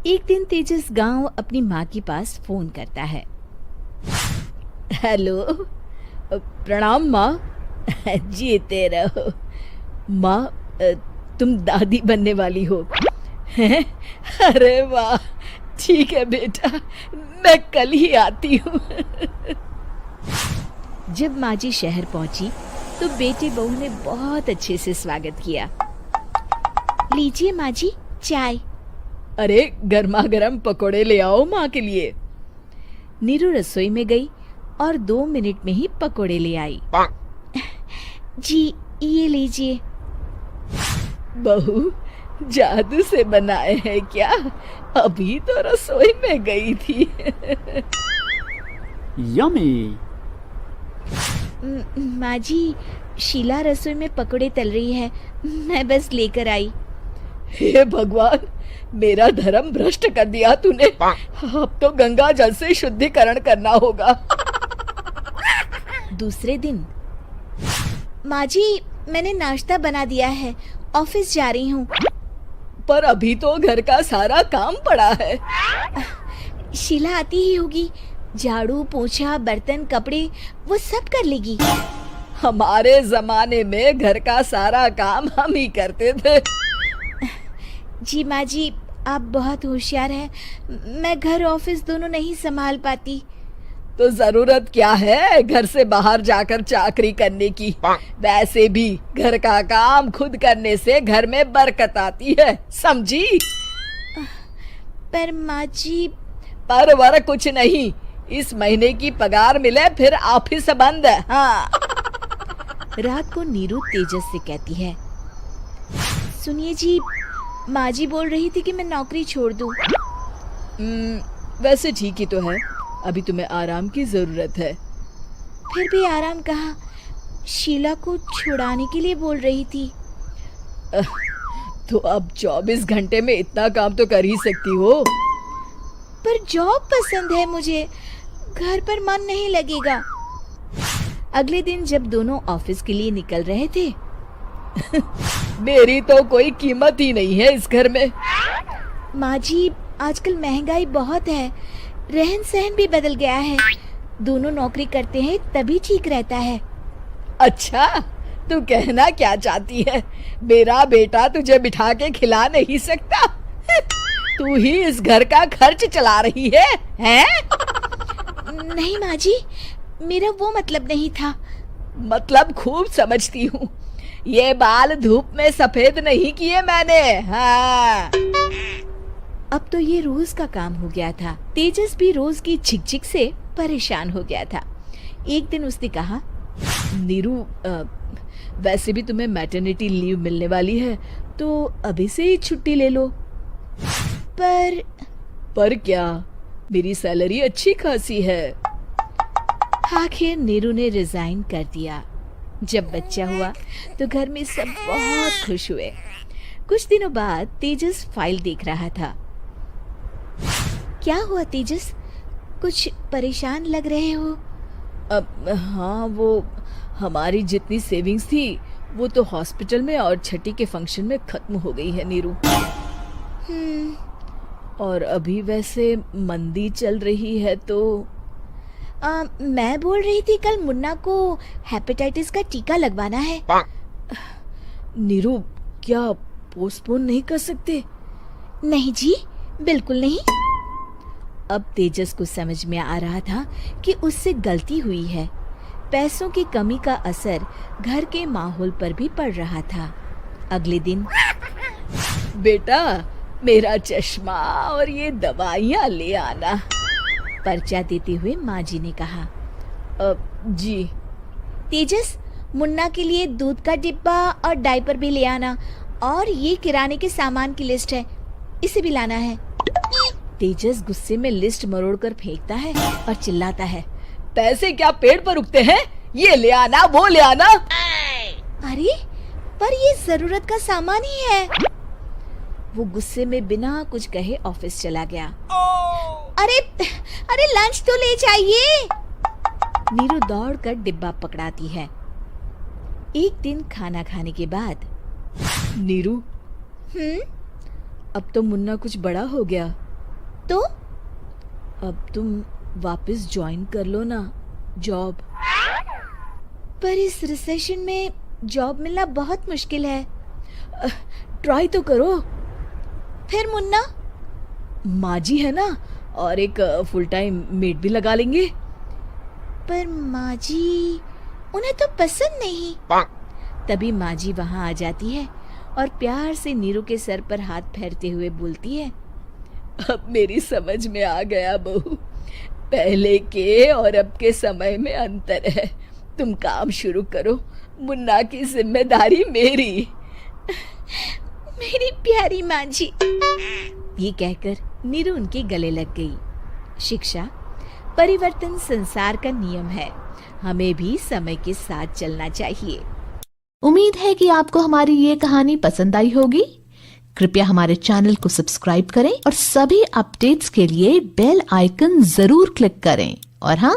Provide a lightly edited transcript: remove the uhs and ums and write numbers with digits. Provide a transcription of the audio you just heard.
एक दिन तेजस गांव अपनी माँ के पास फोन करता है। हेलो, प्रणाम माँ। जीते रहो माँ। तुम दादी बनने वाली हो हैं? अरे वाह, ठीक है बेटा, मैं कल ही आती हूँ। जब माँ जी शहर पहुंची तो बेटे बहू ने बहुत अच्छे से स्वागत किया। लीजिए माँ जी चाय। अरे गर्मा गर्म पकोड़े ले आओ माँ के लिए। नीरू रसोई में गई और 2 मिनट में ही पकोड़े ले आई। जी ये लीजिए। बहू जादू से बनाए हैं क्या? अभी तो रसोई में गई थी। यम्मी। माँ जी, शीला रसोई में पकोड़े तल रही है, मैं बस लेकर आई। हे भगवान, मेरा धर्म भ्रष्ट कर दिया तूने। अब तो गंगा जल से शुद्धिकरण करना होगा। दूसरे दिन, माँ जी मैंने नाश्ता बना दिया है, ऑफिस जा रही हूँ। पर अभी तो घर का सारा काम पड़ा है। शीला आती ही होगी, झाड़ू पोछा बर्तन कपड़े वो सब कर लेगी। हमारे जमाने में घर का सारा काम हम ही करते थे। जी माँ जी, आप बहुत होशियार हैं, मैं घर ऑफिस दोनों नहीं संभाल पाती। तो जरूरत क्या है घर से बाहर जाकर चाकरी करने की? वैसे भी घर का काम खुद करने से घर में बरकत आती है, समझी? पर माँ जी। पर वर कुछ नहीं, इस महीने की पगार मिले फिर ऑफिस बंद है। हाँ। रात को नीरू तेजस से कहती है, सुनिए जी, माँ जी बोल रही थी कि मैं नौकरी छोड़ दूं। वैसे ठीक ही तो है, अभी तुम्हें आराम की जरूरत है। फिर भी आराम कहाँ, शीला को छुड़ाने के लिए बोल रही थी। तो अब 24 घंटे में इतना काम तो कर ही सकती हो। पर जॉब पसंद है मुझे, घर पर मन नहीं लगेगा। अगले दिन जब दोनों ऑफिस के लिए निकल रहे थे, मेरी तो कोई कीमत ही नहीं है इस घर में। माँ जी, आजकल महंगाई बहुत है, रहन सहन भी बदल गया है, दोनों नौकरी करते हैं तभी ठीक रहता है। अच्छा, तू कहना क्या चाहती है? मेरा बेटा तुझे बिठा के खिला नहीं सकता? तू ही इस घर का खर्च चला रही है, हैं? नहीं माँ जी, मेरा वो मतलब नहीं था। मतलब खूब समझती हूँ, ये बाल धूप में सफेद नहीं किए मैंने। हाँ। अब तो ये रोज का काम हो गया था। तेजस भी रोज की झिकझिक से परेशान हो गया था। एक दिन उसने कहा, नीरू, वैसे भी तुम्हें मैटरनिटी लीव मिलने वाली है, तो अभी से ही छुट्टी ले लो। पर क्या, मेरी सैलरी अच्छी खासी है। आखिर नीरू ने रिजाइन कर दिया। जब बच्चा हुआ तो घर में सब बहुत खुश हुए। कुछ दिनों बाद तेजस फाइल देख रहा था। क्या हुआ तेजस, कुछ परेशान लग रहे हो? हाँ, वो हमारी जितनी सेविंग्स थी वो तो हॉस्पिटल में और छठी के फंक्शन में खत्म हो गई है नीरू। और अभी वैसे मंदी चल रही है तो मैं बोल रही थी कल मुन्ना को हेपेटाइटिस का टीका लगवाना है। नीरू, क्या पोस्टपोन नहीं कर सकते? नहीं जी, बिल्कुल नहीं। अब तेजस को समझ में आ रहा था कि उससे गलती हुई है। पैसों की कमी का असर घर के माहौल पर भी पड़ रहा था। अगले दिन, बेटा मेरा चश्मा और ये दवाइयाँ ले आना, पर्चा देते हुए माँ जी ने कहा। जी। तेजस, मुन्ना के लिए दूध का डिब्बा और डायपर भी ले आना, और ये किराने के सामान की लिस्ट है, इसे भी लाना है। तेजस गुस्से में लिस्ट मरोड़कर फेंकता है और चिल्लाता है, पैसे क्या पेड़ पर उगते हैं? ये ले आना, वो ले आना। अरे पर ये जरूरत का सामान ही है। वो गुस्से में बिना कुछ कहे ऑफिस चला गया। अरे लंच तो ले जाइए। नीरू दौड़कर डिब्बा पकड़ाती है। एक दिन खाना खाने के बाद, नीरू, अब तो मुन्ना कुछ बड़ा हो गया, तो अब तुम वापस ज्वाइन कर लो ना जॉब। पर इस रिसेशन में जॉब मिलना बहुत मुश्किल है। ट्राई तो करो। फिर मुन्ना? माँ जी है ना, और एक फुल टाइम मेड भी लगा लेंगे। पर माँ जी, उन्हें तो पसंद नहीं। तभी माँ जी वहाँ आ जाती है और प्यार से नीरू के सर पर हाथ फेरते हुए बोलती है, अब मेरी समझ में आ गया बहू, पहले के और अब के समय में अंतर है। तुम काम शुरू करो, मुन्ना की जिम्मेदारी मेरी। मेरी प्यारी माँ जी। ये कहकर नीरू उनके गले लग गई। शिक्षा, परिवर्तन संसार का नियम है, हमें भी समय के साथ चलना चाहिए। उम्मीद है कि आपको हमारी ये कहानी पसंद आई होगी। कृपया हमारे चैनल को सब्सक्राइब करें और सभी अपडेट्स के लिए बेल आइकन जरूर क्लिक करें। और हाँ,